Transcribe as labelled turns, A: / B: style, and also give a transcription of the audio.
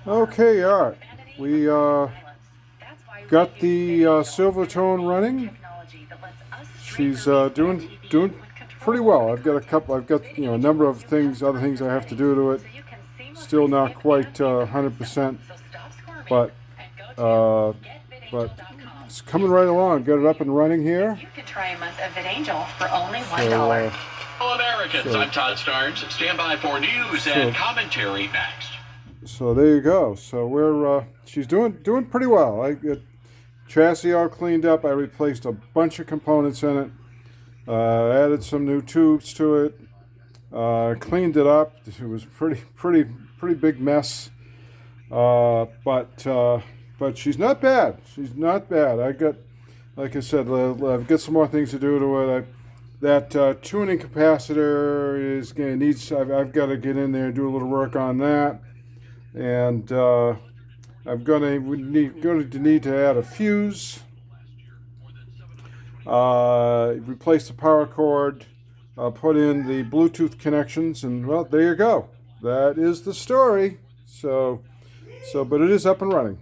A: Okay, all right. We got the Silvertone running. She's doing pretty well. I've got a number of other things I have to do to it. Still not quite 100%, but uh, but it's coming right along. Got it up and running here.
B: You could try a month of VidAngel for only $1.
C: Hello, Americans. I'm Todd Starnes. Stand by for news and commentary next.
A: So there you go. So she's doing pretty well. I get chassis all cleaned up. I replaced a bunch of components in it. Added some new tubes to it. Cleaned it up. It was pretty big mess. But she's not bad. She's not bad. Like I said, I've got some more things to do to it. That tuning capacitor is going to need. I've got to get in there and do a little work on that. And I'm going to need to add a fuse, replace the power cord, put in the Bluetooth connections, and well, there you go. That is the story. But it is up and running.